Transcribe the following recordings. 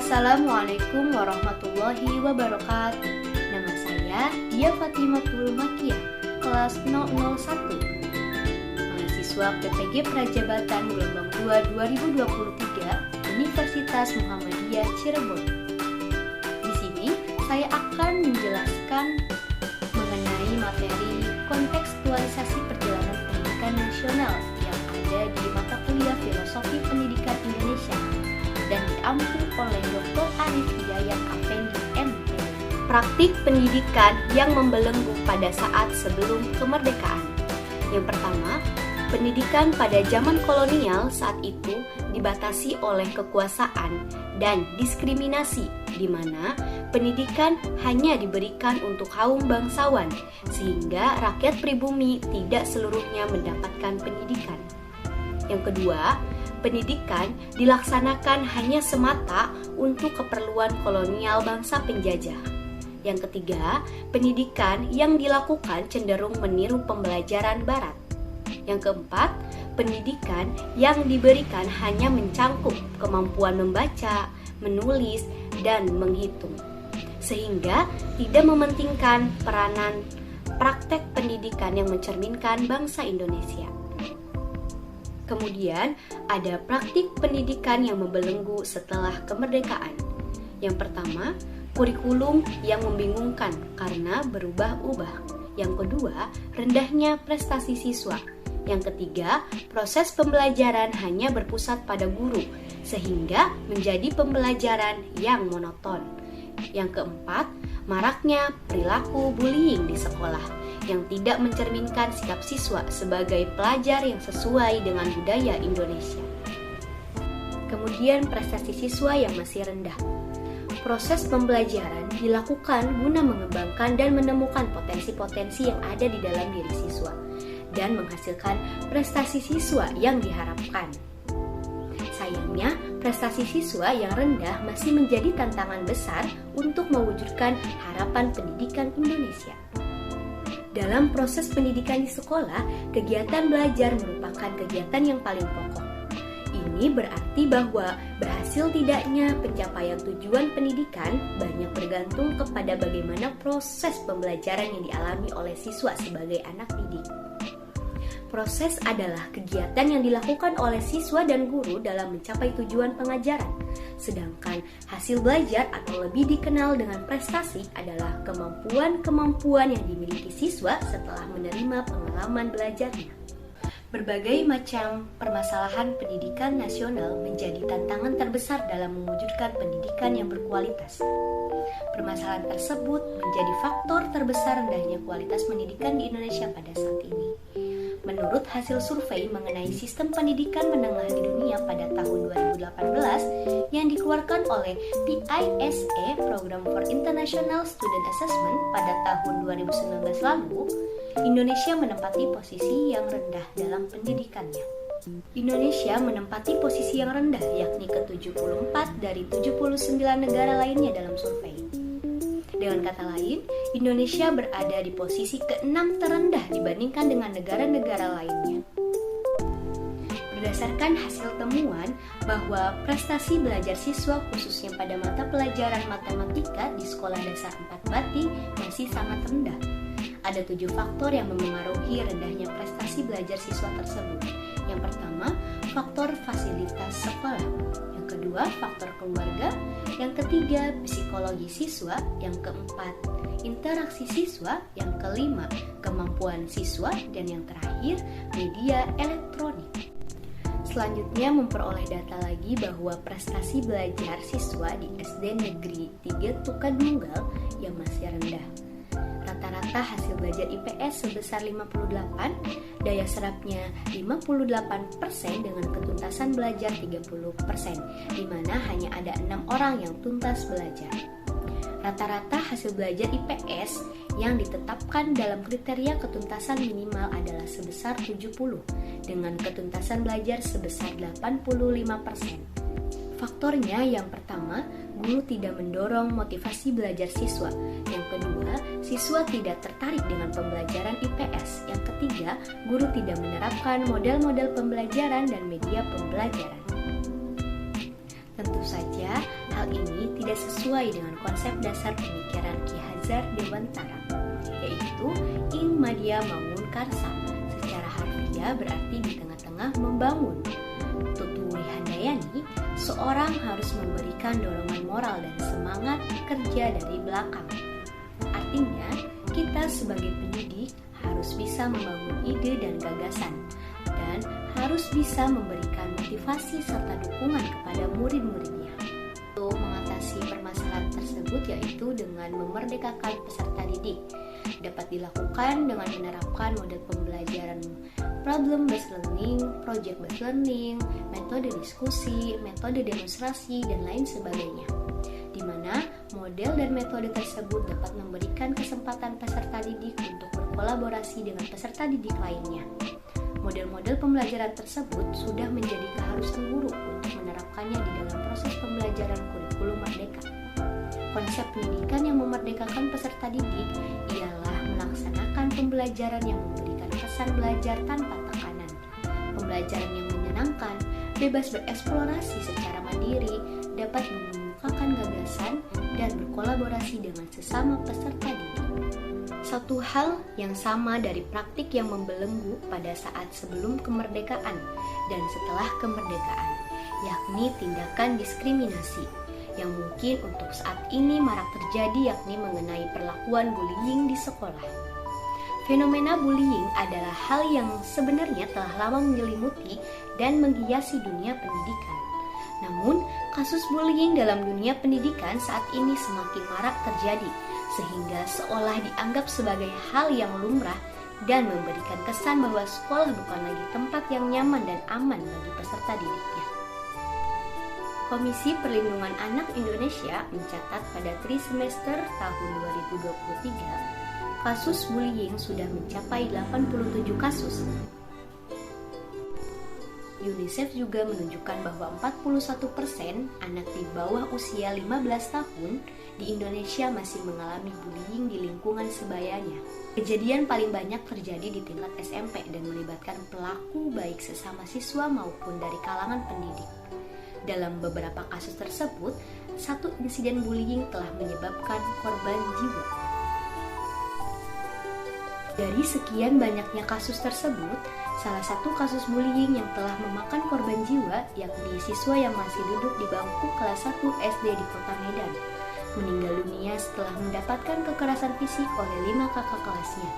Assalamualaikum warahmatullahi wabarakatuh. Nama saya Dia Fatimah Makia, kelas 001, mahasiswa PPG Prajabatan Gelombang 2 2023 Universitas Muhammadiyah Cirebon. Di sini saya akan menjelaskan mengenai materi kontekstualisasi perjalanan pendidikan nasional yang ada di mata kuliah Filosofi Pendidikan Indonesia dan diampu oleh Dr. Arif Hidayat Afendi, M.P. Praktik pendidikan yang membelenggu pada saat sebelum kemerdekaan. Yang pertama, pendidikan pada zaman kolonial saat itu dibatasi oleh kekuasaan dan diskriminasi, di mana pendidikan hanya diberikan untuk kaum bangsawan, sehingga rakyat pribumi tidak seluruhnya mendapatkan pendidikan. Yang kedua, pendidikan dilaksanakan hanya semata untuk keperluan kolonial bangsa penjajah. Yang ketiga, pendidikan yang dilakukan cenderung meniru pembelajaran barat. Yang keempat, pendidikan yang diberikan hanya mencangkup kemampuan membaca, menulis, dan menghitung, sehingga tidak mementingkan peranan praktek pendidikan yang mencerminkan bangsa Indonesia. Kemudian, ada praktik pendidikan yang membelenggu setelah kemerdekaan. Yang pertama, kurikulum yang membingungkan karena berubah-ubah. Yang kedua, rendahnya prestasi siswa. Yang ketiga, proses pembelajaran hanya berpusat pada guru, sehingga menjadi pembelajaran yang monoton. Yang keempat, maraknya perilaku bullying di sekolah yang tidak mencerminkan sikap siswa sebagai pelajar yang sesuai dengan budaya Indonesia. Kemudian prestasi siswa yang masih rendah. Proses pembelajaran dilakukan guna mengembangkan dan menemukan potensi-potensi yang ada di dalam diri siswa dan menghasilkan prestasi siswa yang diharapkan. Sayangnya, prestasi siswa yang rendah masih menjadi tantangan besar untuk mewujudkan harapan pendidikan Indonesia. Dalam proses pendidikan di sekolah, kegiatan belajar merupakan kegiatan yang paling pokok. Ini berarti bahwa berhasil tidaknya pencapaian tujuan pendidikan banyak bergantung kepada bagaimana proses pembelajaran yang dialami oleh siswa sebagai anak didik. Proses adalah kegiatan yang dilakukan oleh siswa dan guru dalam mencapai tujuan pengajaran. Sedangkan hasil belajar atau lebih dikenal dengan prestasi adalah kemampuan-kemampuan yang dimiliki siswa setelah menerima pengalaman belajarnya. Berbagai macam permasalahan pendidikan nasional menjadi tantangan terbesar dalam mewujudkan pendidikan yang berkualitas. Permasalahan tersebut menjadi faktor terbesar rendahnya kualitas pendidikan di Indonesia pada saat ini. Menurut hasil survei mengenai sistem pendidikan menengah di dunia pada tahun 2018 yang dikeluarkan oleh PISA Program for International Student Assessment pada tahun 2019 lalu, Indonesia menempati posisi yang rendah dalam pendidikannya. Indonesia menempati posisi yang rendah, yakni ke-74 dari 79 negara lainnya dalam survei. Dengan kata lain, Indonesia berada di posisi ke-6 terendah dibandingkan dengan negara-negara lainnya. Berdasarkan hasil temuan bahwa prestasi belajar siswa khususnya pada mata pelajaran matematika di Sekolah Dasar 4 Bati masih sangat rendah. Ada 7 faktor yang memengaruhi rendahnya prestasi belajar siswa tersebut. Yang pertama, faktor fasilitas sekolah. Yang kedua, faktor keluarga. Yang ketiga, psikologi siswa. Yang keempat, interaksi siswa. Yang kelima, kemampuan siswa. Dan yang terakhir, media elektronik. Selanjutnya memperoleh data lagi bahwa prestasi belajar siswa di SD Negeri 3 Tukadunggal yang masih rendah. Rata-rata hasil belajar IPS sebesar 58, daya serapnya 58% dengan ketuntasan belajar 30%, di mana hanya ada 6 orang yang tuntas belajar. Rata-rata hasil belajar IPS yang ditetapkan dalam kriteria ketuntasan minimal adalah sebesar 70, dengan ketuntasan belajar sebesar 85%. Faktornya yang pertama, guru tidak mendorong motivasi belajar siswa. Yang kedua, siswa tidak tertarik dengan pembelajaran IPS. Yang ketiga, guru tidak menerapkan model-model pembelajaran dan media pembelajaran. Tentu saja, hal hal ini tidak sesuai dengan konsep dasar pemikiran Ki Hajar Dewantara, yaitu ing madya mangun karsa. Secara harfiah berarti di tengah-tengah membangun. Tuturi Handayani, seorang harus memberikan dorongan moral dan semangat kerja dari belakang. Artinya, kita sebagai pendidik harus bisa membangun ide dan gagasan, dan harus bisa memberikan motivasi serta dukungan kepada murid-muridnya. Untuk mengatasi permasalahan tersebut yaitu dengan memerdekakan peserta didik. Dapat dilakukan dengan menerapkan model pembelajaran problem based learning, project based learning, metode diskusi, metode demonstrasi, dan lain sebagainya, di mana model dan metode tersebut dapat memberikan kesempatan peserta didik untuk berkolaborasi dengan peserta didik lainnya. Model-model pembelajaran tersebut sudah menjadi keharusan guru untuk menerapkannya di dalam proses pembelajaran kurikulum merdeka. Konsep pendidikan yang memerdekakan peserta didik ialah melaksanakan pembelajaran yang memberikan kesan belajar tanpa tekanan, pembelajaran yang menyenangkan, bebas bereksplorasi secara mandiri, dapat mengemukakan gagasan, dan berkolaborasi dengan sesama peserta didik. Satu hal yang sama dari praktik yang membelenggu pada saat sebelum kemerdekaan dan setelah kemerdekaan, yakni tindakan diskriminasi, yang mungkin untuk saat ini marak terjadi, yakni mengenai perlakuan bullying di sekolah. Fenomena bullying adalah hal yang sebenarnya telah lama menyelimuti dan menghiasi dunia pendidikan. Namun, kasus bullying dalam dunia pendidikan saat ini semakin marak terjadi, sehingga seolah dianggap sebagai hal yang lumrah dan memberikan kesan bahwa sekolah bukan lagi tempat yang nyaman dan aman bagi peserta didiknya. Komisi Perlindungan Anak Indonesia mencatat pada trimester tahun 2023, kasus bullying sudah mencapai 87 kasus. UNICEF juga menunjukkan bahwa 41% anak di bawah usia 15 tahun di Indonesia masih mengalami bullying di lingkungan sebayanya. Kejadian paling banyak terjadi di tingkat SMP dan melibatkan pelaku baik sesama siswa maupun dari kalangan pendidik. Dalam beberapa kasus tersebut, satu insiden bullying telah menyebabkan korban jiwa. Dari sekian banyaknya kasus tersebut, salah satu kasus bullying yang telah memakan korban jiwa yakni siswa yang masih duduk di bangku kelas 1 SD di Kota Medan, meninggal dunia setelah mendapatkan kekerasan fisik oleh 5 kakak kelasnya.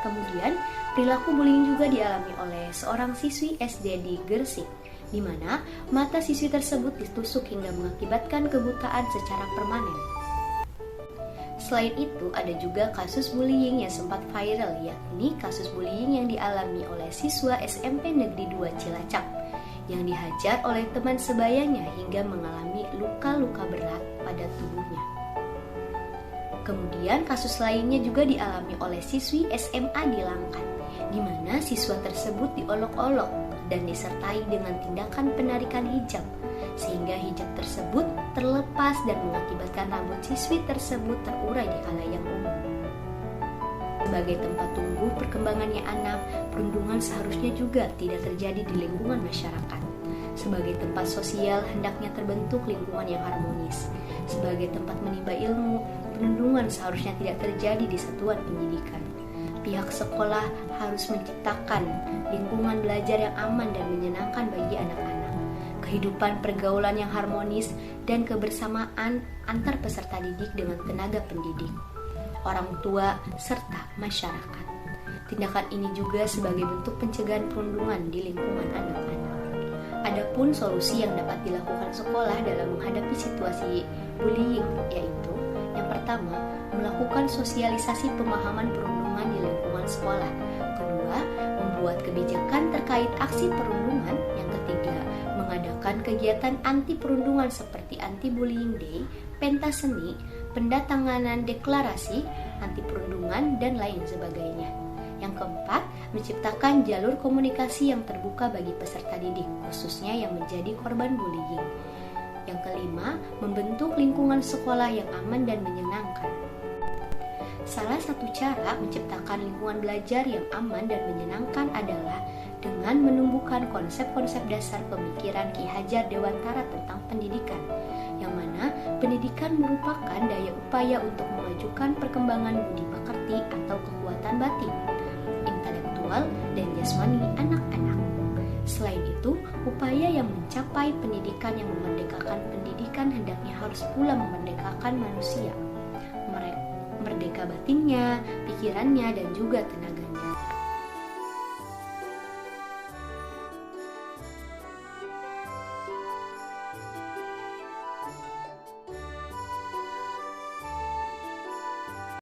Kemudian, perilaku bullying juga dialami oleh seorang siswi SD di Gresik, di mana mata siswi tersebut ditusuk hingga mengakibatkan kebutaan secara permanen. Selain itu, ada juga kasus bullying yang sempat viral, yakni kasus bullying yang dialami oleh siswa SMP Negeri 2 Cilacap yang dihajar oleh teman sebayanya hingga mengalami luka-luka berat pada tubuhnya. Kemudian kasus lainnya juga dialami oleh siswi SMA di Langkat, di mana siswa tersebut diolok-olok dan disertai dengan tindakan penarikan hijab, sehingga hijab tersebut terlepas dan mengakibatkan rambut siswi tersebut terurai di khalayak umum. Sebagai tempat tumbuh perkembangannya anak, perundungan seharusnya juga tidak terjadi di lingkungan masyarakat. Sebagai tempat sosial, hendaknya terbentuk lingkungan yang harmonis. Sebagai tempat menimba ilmu, perundungan seharusnya tidak terjadi di satuan pendidikan. Pihak sekolah harus menciptakan lingkungan belajar yang aman dan menyenangkan bagi anak-anak, kehidupan pergaulan yang harmonis, dan kebersamaan antar peserta didik dengan tenaga pendidik, orang tua, serta masyarakat. Tindakan ini juga sebagai bentuk pencegahan perundungan di lingkungan anak-anak. Adapun solusi yang dapat dilakukan sekolah dalam menghadapi situasi bullying yaitu yang pertama, melakukan sosialisasi pemahaman perundungan di lingkungan sekolah. Kedua, membuat kebijakan terkait aksi perundungan. Yang ketiga, mengadakan kegiatan anti perundungan seperti anti bullying day, pentas seni, pendatanganan deklarasi anti perundungan, dan lain sebagainya. Yang keempat, menciptakan jalur komunikasi yang terbuka bagi peserta didik, khususnya yang menjadi korban bullying. Yang kelima, membentuk lingkungan sekolah yang aman dan menyenangkan. Salah satu cara menciptakan lingkungan belajar yang aman dan menyenangkan adalah dengan menumbuhkan konsep-konsep dasar pemikiran Ki Hajar Dewantara tentang pendidikan, yang mana pendidikan merupakan daya upaya untuk memajukan perkembangan budi pekerti atau kekuatan batin, intelektual, dan jasmani anak-anak. Selain itu, upaya yang mencapai pendidikan yang memerdekakan pendidikan hendaknya harus pula memerdekakan manusia, merdeka batinnya, pikirannya, dan juga tenaga